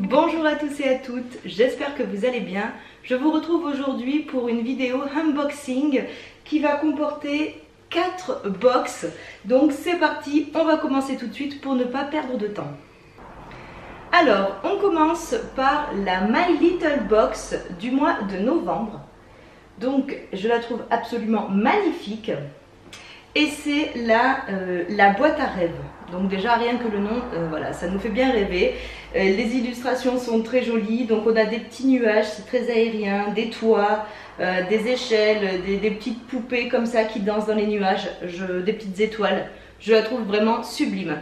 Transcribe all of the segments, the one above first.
Bonjour à tous et à toutes, j'espère que vous allez bien. Je vous retrouve aujourd'hui pour une vidéo unboxing qui va comporter 4 box. Donc c'est parti, on va commencer tout de suite pour ne pas perdre de temps. Alors, on commence par la My Little Box du mois de novembre. Donc je la trouve absolument magnifique. Et c'est la boîte à rêves. Donc déjà rien que le nom, voilà, ça nous fait bien rêver. Les illustrations sont très jolies. Donc on a des petits nuages, c'est très aérien, des toits, des échelles, des petites poupées comme ça qui dansent dans les nuages, des petites étoiles. Je la trouve vraiment sublime.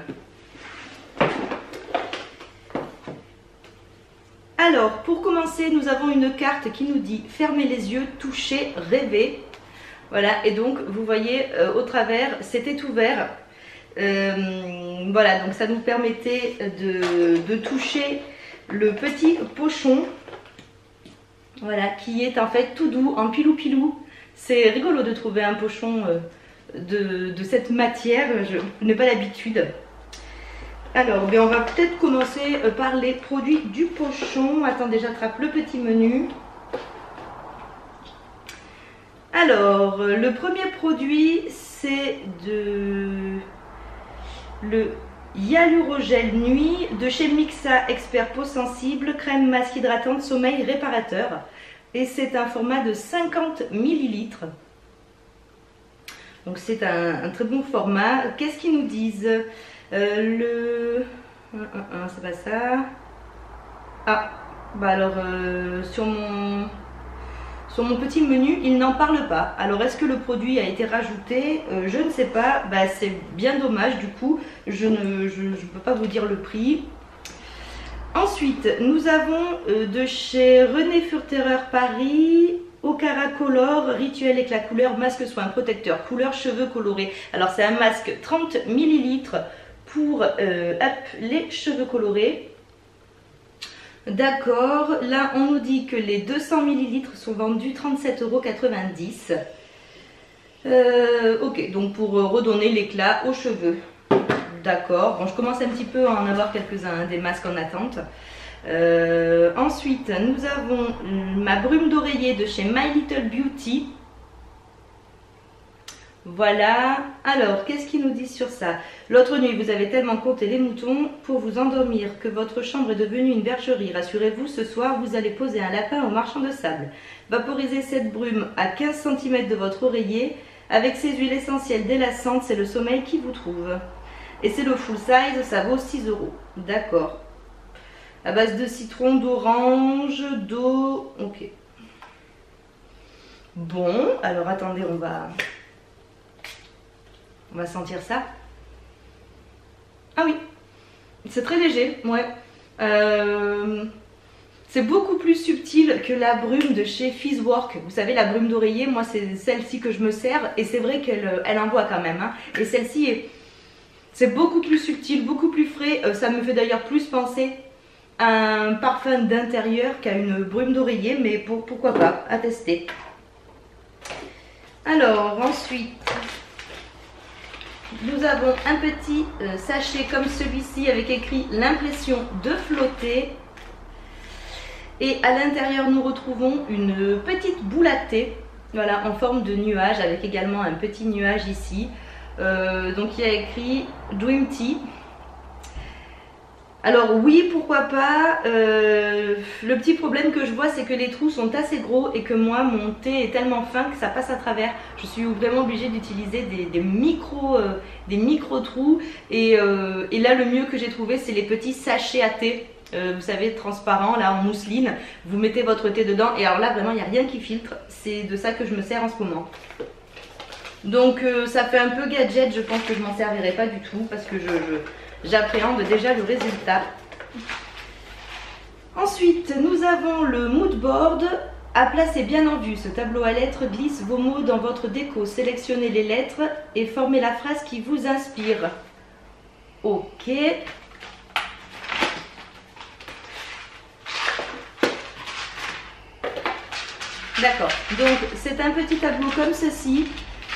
Alors pour commencer, nous avons une carte qui nous dit fermez les yeux, touchez, rêvez. Voilà, et donc vous voyez au travers, c'était ouvert. Voilà, donc ça nous permettait de toucher le petit pochon. Voilà, qui est en fait tout doux, en pilou-pilou. C'est rigolo de trouver un pochon de cette matière, je n'ai pas l'habitude. Alors, bien, on va peut-être commencer par les produits du pochon. Attendez, j'attrape le petit menu. Alors, le premier produit, c'est le Hyalurogel Nuit de chez Mixa Expert Peau Sensible, crème masque hydratante sommeil réparateur. Et c'est un format de 50 ml. Donc c'est un très bon format. Qu'est-ce qu'ils nous disent? C'est pas ça. Ah, bah alors sur mon petit menu, il n'en parle pas. Alors, est-ce que le produit a été rajouté? Je ne sais pas. Bah, c'est bien dommage. Du coup, je ne peux pas vous dire le prix. Ensuite, nous avons de chez René Furterer Paris, Okara Color, Rituel Éclat Couleur, masque soin protecteur, couleur cheveux colorés. Alors, c'est un masque 30 ml pour les cheveux colorés. D'accord, là on nous dit que les 200 ml sont vendus 37,90 €. Ok, donc pour redonner l'éclat aux cheveux. D'accord, bon, je commence un petit peu à en avoir quelques-uns, des masques en attente. Ensuite, nous avons ma brume d'oreiller de chez My Little Beauty. Voilà, alors qu'est-ce qu'ils nous disent sur ça? L'autre nuit, vous avez tellement compté les moutons pour vous endormir que votre chambre est devenue une bergerie. Rassurez-vous, ce soir, vous allez poser un lapin au marchand de sable. Vaporisez cette brume à 15 cm de votre oreiller. Avec ses huiles essentielles délassantes, c'est le sommeil qui vous trouve. Et c'est le full size, ça vaut 6 €. D'accord. À base de citron, d'orange, d'eau. Ok. Bon, alors attendez, on va sentir ça. Ah oui, c'est très léger, ouais. C'est beaucoup plus subtil que la brume de chez Fizzwork. Vous savez, la brume d'oreiller, moi c'est celle-ci que je me sers et c'est vrai qu'elle envoie quand même. Hein. Et celle-ci, c'est beaucoup plus subtil, beaucoup plus frais. Ça me fait d'ailleurs plus penser à un parfum d'intérieur qu'à une brume d'oreiller, mais pourquoi pas, à tester. Alors ensuite, nous avons un petit sachet comme celui-ci avec écrit l'impression de flotter. Et à l'intérieur, nous retrouvons une petite boule à thé, voilà, en forme de nuage, avec également un petit nuage ici. Donc il y a écrit Dream Tea. Alors oui, pourquoi pas. Le petit problème que je vois, c'est que les trous sont assez gros et que moi, mon thé est tellement fin que ça passe à travers. Je suis vraiment obligée d'utiliser des micro trous. Et là, le mieux que j'ai trouvé, c'est les petits sachets à thé. Vous savez, transparents, là, en mousseline. Vous mettez votre thé dedans. Et alors là, vraiment, il n'y a rien qui filtre. C'est de ça que je me sers en ce moment. Donc, ça fait un peu gadget. Je pense que je m'en servirai pas du tout parce que j'appréhende déjà le résultat. Ensuite, nous avons le mood board à placer bien en vue. Ce tableau à lettres glisse vos mots dans votre déco. Sélectionnez les lettres et formez la phrase qui vous inspire. Ok. D'accord. Donc, c'est un petit tableau comme ceci.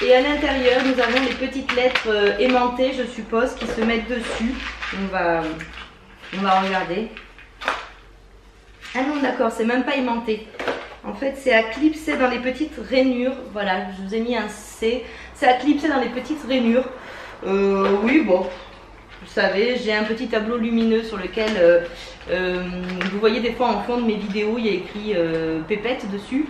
Et à l'intérieur, nous avons les petites lettres aimantées, je suppose, qui se mettent dessus. On va regarder. Ah non, d'accord, c'est même pas aimanté. En fait, c'est à clipser dans les petites rainures. Voilà, je vous ai mis un C. C'est à clipser dans les petites rainures. Oui, bon, vous savez, j'ai un petit tableau lumineux sur lequel vous voyez des fois en fond de mes vidéos, il y a écrit pépette dessus.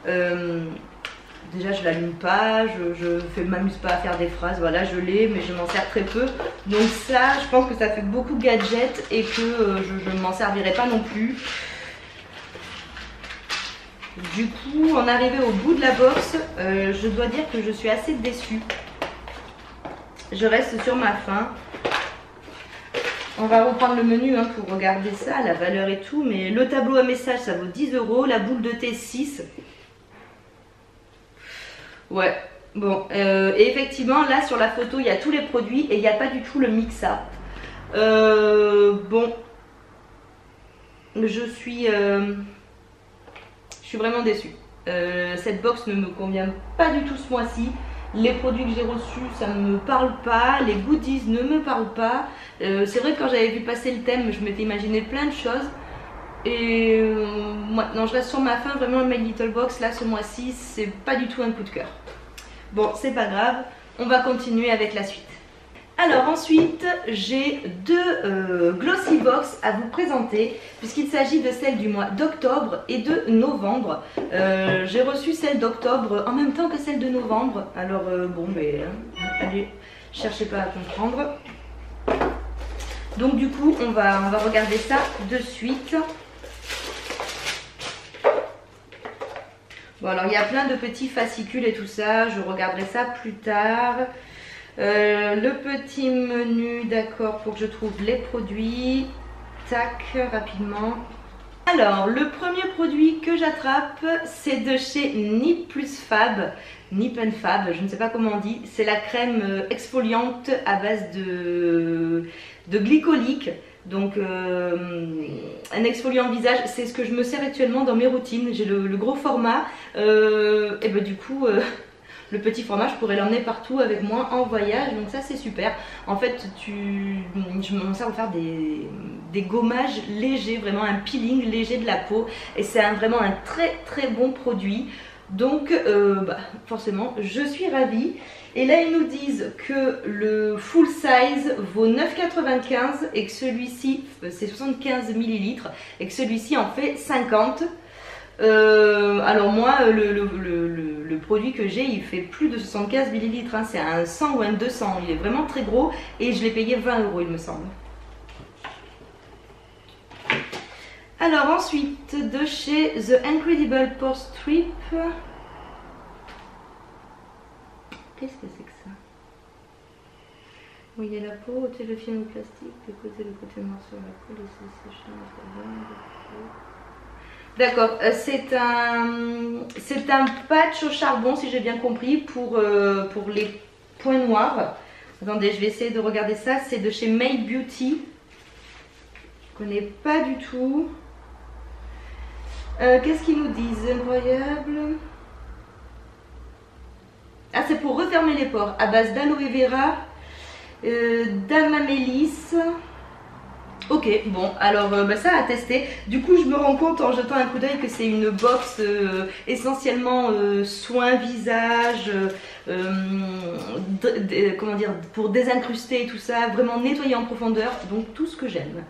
Déjà, je l'allume pas, je m'amuse pas à faire des phrases. Voilà, je l'ai, mais je m'en sers très peu. Donc ça, je pense que ça fait beaucoup gadget et que je ne m'en servirai pas non plus. Du coup, on est arrivé au bout de la box. Je dois dire que je suis assez déçue. Je reste sur ma faim. On va reprendre le menu hein, pour regarder ça, la valeur et tout. Mais le tableau à message, ça vaut 10 €. La boule de thé, 6. Ouais, bon. Et effectivement, là, sur la photo, il y a tous les produits et il n'y a pas du tout le mixa. Bon. Je suis vraiment déçue. Cette box ne me convient pas du tout ce mois-ci. Les produits que j'ai reçus, ça ne me parle pas. Les goodies ne me parlent pas. C'est vrai que quand j'avais vu passer le thème, je m'étais imaginé plein de choses. Et maintenant, je reste sur ma faim. Vraiment, My Little Box, là, ce mois-ci, c'est pas du tout un coup de cœur. Bon, c'est pas grave. On va continuer avec la suite. Alors ensuite, j'ai deux Glossy Box à vous présenter puisqu'il s'agit de celle du mois d'octobre et de novembre. J'ai reçu celle d'octobre en même temps que celle de novembre. Alors bon, mais allez, cherchez pas à comprendre. Donc du coup, on va regarder ça de suite. Bon, alors il y a plein de petits fascicules et tout ça. Je regarderai ça plus tard. Le petit menu, d'accord, pour que je trouve les produits. Tac, rapidement. Alors, le premier produit que j'attrape, c'est de chez Nip Plus Fab. Nip and Fab, je ne sais pas comment on dit. C'est la crème exfoliante à base de glycolique. Donc, un exfoliant visage, c'est ce que je me sers actuellement dans mes routines. J'ai le gros format. Et ben du coup... le petit format, je pourrais l'emmener partout avec moi en voyage, donc ça c'est super. En fait, je m'en sers pour faire des gommages légers, vraiment un peeling léger de la peau. Et c'est vraiment un très très bon produit. Donc forcément, je suis ravie. Et là, ils nous disent que le full size vaut 9,95 et que celui-ci, c'est 75 ml et que celui-ci en fait 50. Alors moi, le produit que j'ai, il fait plus de 75 ml, hein. C'est un 100 ou un 200, il est vraiment très gros et je l'ai payé 20 € il me semble. Alors ensuite, de chez The Incredible Pore Strip. Qu'est-ce que c'est que ça? Vous voyez la peau, ôter le film plastique, déposer le côté noir sur la peau, laisser sécher D'accord, c'est un patch au charbon si j'ai bien compris pour les points noirs. Attendez, je vais essayer de regarder ça. C'est de chez Made Beauty. Je connais pas du tout. Qu'est-ce qu'ils nous disent? Incroyable. Ah, c'est pour refermer les pores à base d'aloe vera, d'amamélis. Ok, bon, alors ça à tester. Du coup, je me rends compte en jetant un coup d'œil que c'est une box essentiellement soins visage, comment dire, pour désincruster et tout ça, vraiment nettoyer en profondeur, donc tout ce que j'aime.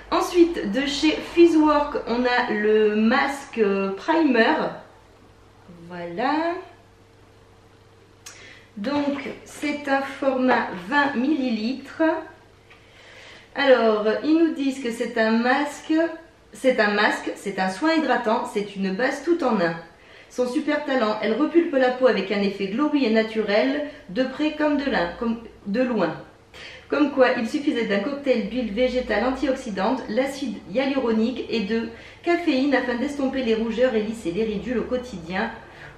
Ensuite, de chez Fizzwork, on a le masque primer. Voilà. Donc, c'est un format 20 ml. Alors, ils nous disent que c'est un masque, c'est un soin hydratant, c'est une base tout en un. Son super talent, elle repulpe la peau avec un effet glowy et naturel, de près comme de loin. Comme quoi, il suffisait d'un cocktail d'huile végétale antioxydante, l'acide hyaluronique et de caféine afin d'estomper les rougeurs et lisser les ridules au quotidien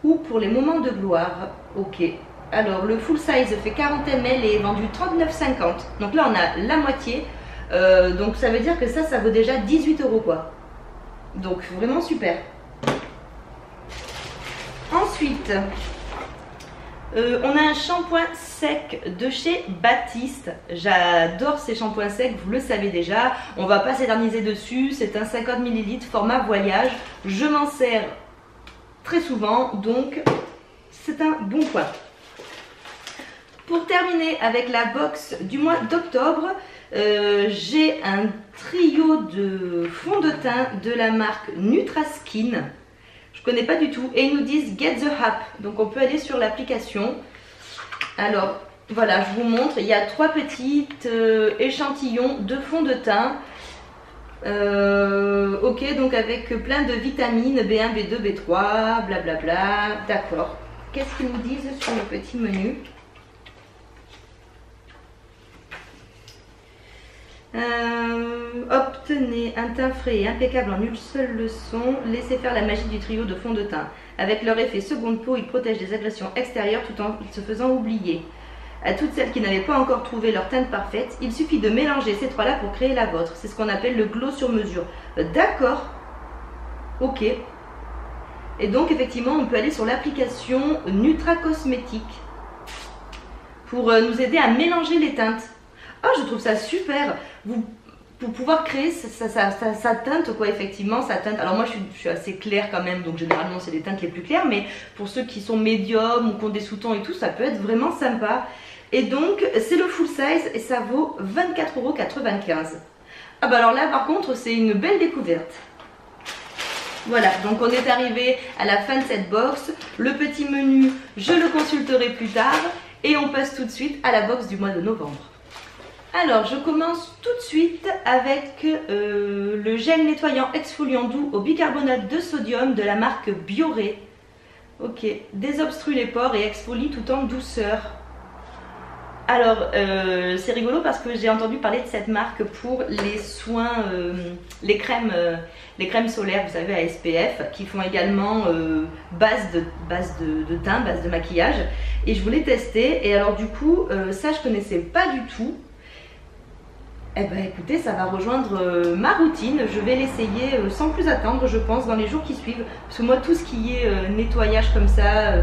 ou pour les moments de gloire. Ok. Alors, le full size fait 40 ml et est vendu 39,50. Donc là, on a la moitié. Donc ça veut dire que ça vaut déjà 18 € quoi. Donc vraiment super. Ensuite, On a un shampoing sec de chez Baptiste. J'adore ces shampoings secs, vous le savez déjà. On va pas s'éterniser dessus. C'est un 50 ml format voyage. Je m'en sers très souvent, donc c'est un bon point. Pour terminer avec la box du mois d'octobre, j'ai un trio de fond de teint de la marque Nutraskin. Je connais pas du tout et ils nous disent Get the App, donc on peut aller sur l'application. Alors voilà, je vous montre, il y a 3 petits échantillons de fond de teint. Ok, donc avec plein de vitamines B1, B2, B3, blablabla. D'accord. Qu'est-ce qu'ils nous disent sur le petit menu? Obtenez un teint frais et impeccable en une seule leçon. Laissez faire la magie du trio de fond de teint. Avec leur effet seconde peau, ils protègent des agressions extérieures tout en se faisant oublier. À toutes celles qui n'avaient pas encore trouvé leur teinte parfaite, il suffit de mélanger ces trois-là pour créer la vôtre. C'est ce qu'on appelle le glow sur mesure. D'accord. Ok. Et donc effectivement, on peut aller sur l'application Nutra Cosmétique pour nous aider à mélanger les teintes. Oh, je trouve ça super. Pour pouvoir créer sa teinte, quoi, effectivement, sa teinte. Alors moi, je suis assez claire quand même, donc généralement, c'est les teintes les plus claires. Mais pour ceux qui sont médiums ou qui ont des sous-tons et tout, ça peut être vraiment sympa. Et donc, c'est le full size et ça vaut 24,95 €. Ah bah alors là, par contre, c'est une belle découverte. Voilà, donc on est arrivé à la fin de cette box. Le petit menu, je le consulterai plus tard. Et on passe tout de suite à la box du mois de novembre. Alors, je commence tout de suite avec le gel nettoyant exfoliant doux au bicarbonate de sodium de la marque Bioré. Ok, désobstrue les pores et exfolie tout en douceur. Alors, c'est rigolo parce que j'ai entendu parler de cette marque pour les soins, les crèmes solaires, vous savez, à SPF, qui font également base de teint, base de maquillage. Et je voulais tester. Et alors, du coup, ça, je connaissais pas du tout. Eh ben écoutez, ça va rejoindre ma routine. Je vais l'essayer sans plus attendre, je pense, dans les jours qui suivent. Parce que moi, tout ce qui est nettoyage comme ça,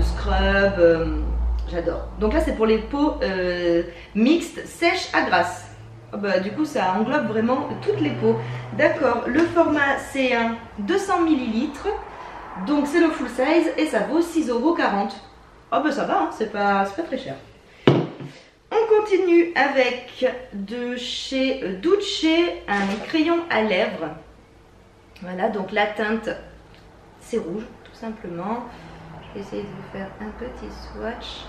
scrub, j'adore. Donc là, c'est pour les peaux mixtes, sèches à grasse. Oh bah, du coup, ça englobe vraiment toutes les peaux. D'accord, le format, c'est un 200 ml. Donc c'est le full size et ça vaut 6,40 €. Oh bah ça va, hein, c'est pas très cher. On continue avec de chez Duce, un crayon à lèvres. Voilà, donc la teinte, c'est rouge, tout simplement. Je vais essayer de vous faire un petit swatch.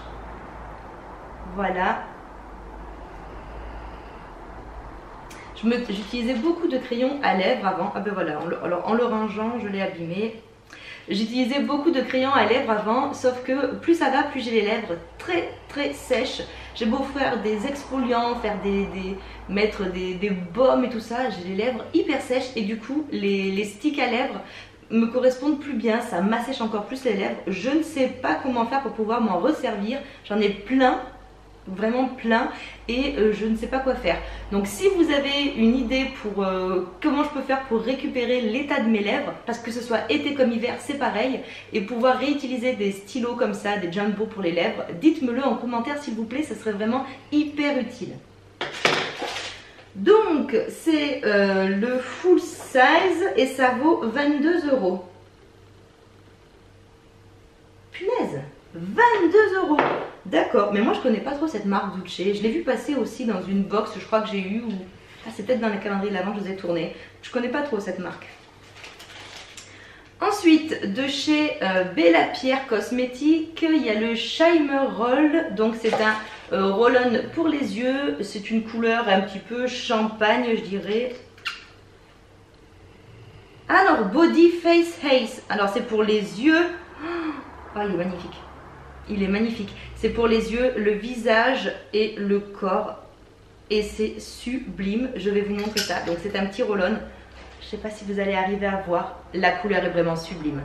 Voilà. J'utilisais beaucoup de crayons à lèvres avant. Ah ben voilà, alors en le rangeant, je l'ai abîmé. J'utilisais beaucoup de crayons à lèvres avant, sauf que plus ça va, plus j'ai les lèvres très sèches. J'ai beau faire des exfoliants, mettre des baumes et tout ça, j'ai les lèvres hyper sèches et du coup les sticks à lèvres me correspondent plus bien, ça m'assèche encore plus les lèvres. Je ne sais pas comment faire pour pouvoir m'en resservir, j'en ai plein. Vraiment plein et je ne sais pas quoi faire. Donc si vous avez une idée pour comment je peux faire pour récupérer l'état de mes lèvres, parce que ce soit été comme hiver c'est pareil, et pouvoir réutiliser des stylos comme ça, des jumbo pour les lèvres, dites-me-le en commentaire s'il vous plaît, ça serait vraiment hyper utile. Donc c'est le full size et ça vaut 22 €. Punaise, 22 €. D'accord, mais moi je connais pas trop cette marque Duce. Je l'ai vu passer aussi dans une box, je crois que j'ai eu, ou ah, c'est peut-être dans les calendriers de l'avant que je les ai tournés. Je connais pas trop cette marque. Ensuite, de chez Bella Pierre Cosmétique, il y a le Shimmer Roll. Donc c'est un roll-on pour les yeux. C'est une couleur un petit peu champagne, je dirais. Alors, Body Face Haze. Alors c'est pour les yeux. Oh, il est magnifique. Il est magnifique. C'est pour les yeux, le visage et le corps. Et c'est sublime. Je vais vous montrer ça. Donc c'est un petit roll-on. Je ne sais pas si vous allez arriver à voir. La couleur est vraiment sublime.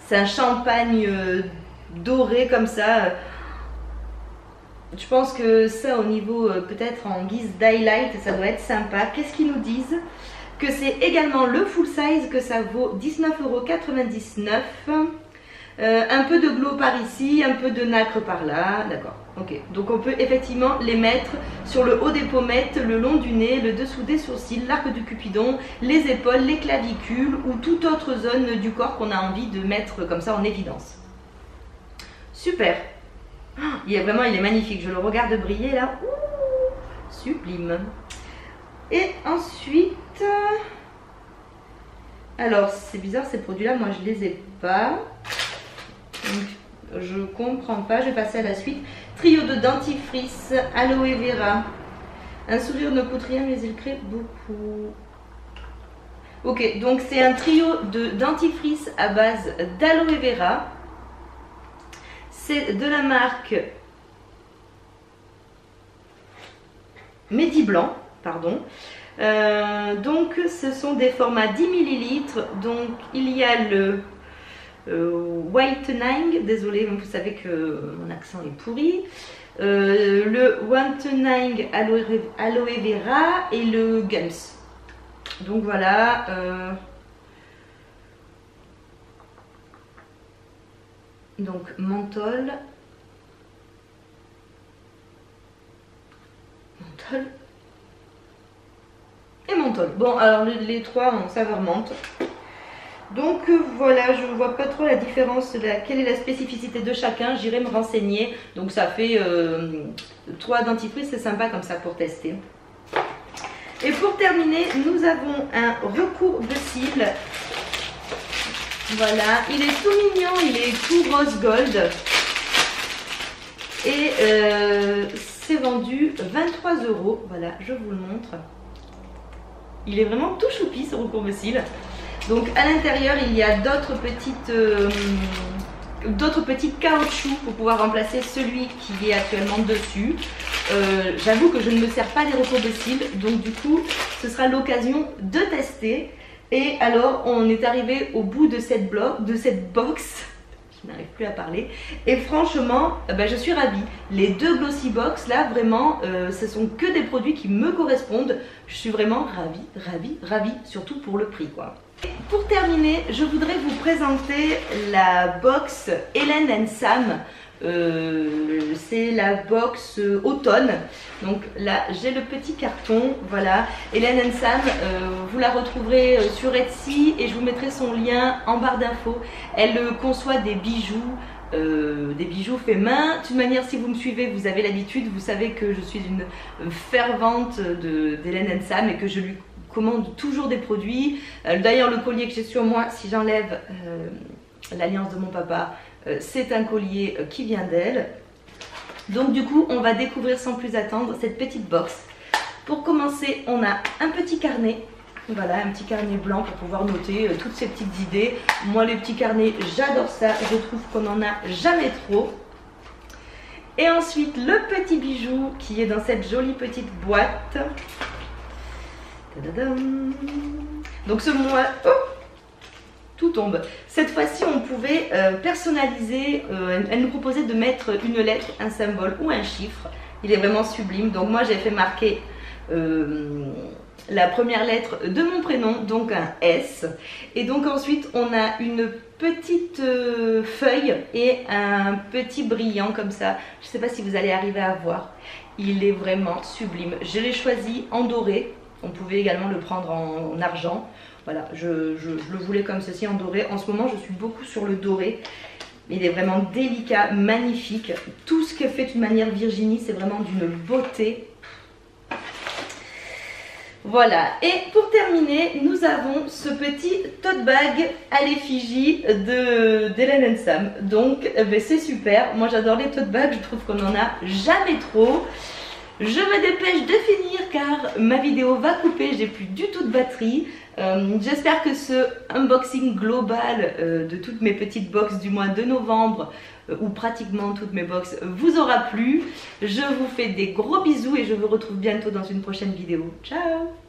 C'est un champagne doré comme ça. Je pense que ça au niveau peut-être en guise d'highlight, ça doit être sympa. Qu'est-ce qu'ils nous disent? Que c'est également le full size, que ça vaut 19,99 €. un peu de glow par ici, un peu de nacre par là, d'accord. Ok, donc on peut effectivement les mettre sur le haut des pommettes, le long du nez, le dessous des sourcils, l'arc du cupidon, les épaules, les clavicules ou toute autre zone du corps qu'on a envie de mettre comme ça en évidence. Super. Il est magnifique, je le regarde briller là. Ouh, sublime. Et ensuite, alors c'est bizarre ces produits-là, moi je les ai pas. Donc, je comprends pas, je vais passer à la suite. Trio de dentifrice aloe vera. Un sourire ne coûte rien mais il crée beaucoup. Ok, donc c'est un trio de dentifrice à base d'aloe vera. C'est de la marque Mediblanc, pardon. Donc ce sont des formats 10 ml. Donc il y a le Whitening, désolé, vous savez que mon accent est pourri. Le Whitening aloe vera et le Gums. Donc voilà. Donc menthol. Et menthol. Bon, alors les trois ont saveur menthe. Donc voilà, je ne vois pas trop la différence, quelle est la spécificité de chacun, j'irai me renseigner. Donc ça fait 3 dentifrices, c'est sympa comme ça pour tester. Et pour terminer, nous avons un recourbe-cils. Voilà, il est tout mignon, il est tout rose gold. Et c'est vendu 23 €. Voilà, je vous le montre. Il est vraiment tout choupi ce recourbe-cils. Donc à l'intérieur, il y a d'autres petits caoutchoucs pour pouvoir remplacer celui qui est actuellement dessus. J'avoue que je ne me sers pas des recourbe-cils, donc du coup, ce sera l'occasion de tester. Et alors, on est arrivé au bout de cette box. Je n'arrive plus à parler. Et franchement, je suis ravie. Les 2 Glossy Box, là, vraiment, ce sont que des produits qui me correspondent. Je suis vraiment ravie, surtout pour le prix, quoi. Pour terminer, je voudrais vous présenter la box Hélène & Sam. C'est la box automne. Donc là, j'ai le petit carton. Voilà, Hélène & Sam, vous la retrouverez sur Etsy et je vous mettrai son lien en barre d'infos. Elle conçoit des bijoux faits main. De toute manière, si vous me suivez, vous avez l'habitude, vous savez que je suis une fervente d'Hélène & Sam et que je lui commande toujours des produits. D'ailleurs, le collier que j'ai sur moi, si j'enlève l'alliance de mon papa, c'est un collier qui vient d'elle. Donc du coup, on va découvrir sans plus attendre cette petite box. Pour commencer, on a un petit carnet. Voilà, un petit carnet blanc pour pouvoir noter toutes ces petites idées. Moi, les petits carnets, j'adore ça. Je trouve qu'on n'en a jamais trop. Et ensuite, le petit bijou qui est dans cette jolie petite boîte. Tadadam. Donc ce mois... Oh, tout tombe. Cette fois-ci, on pouvait personnaliser. Elle nous proposait de mettre une lettre, un symbole ou un chiffre. Il est vraiment sublime. Donc moi, j'ai fait marquer la première lettre de mon prénom, donc un S. Et donc ensuite, on a une petite feuille et un petit brillant comme ça. Je ne sais pas si vous allez arriver à voir. Il est vraiment sublime. Je l'ai choisi en doré. On pouvait également le prendre en argent. Voilà, je le voulais comme ceci en doré. En ce moment, je suis beaucoup sur le doré. Il est vraiment délicat, magnifique. Tout ce que fait d'une manière Virginie, c'est vraiment d'une beauté. Voilà, et pour terminer, nous avons ce petit tote bag à l'effigie d'Hélène & Sam. Donc, c'est super. Moi, j'adore les tote bags. Je trouve qu'on n'en a jamais trop. Je me dépêche de finir car ma vidéo va couper, j'ai plus du tout de batterie. J'espère que ce unboxing global de toutes mes petites box du mois de novembre, ou pratiquement toutes mes box, vous aura plu. Je vous fais des gros bisous et je vous retrouve bientôt dans une prochaine vidéo. Ciao!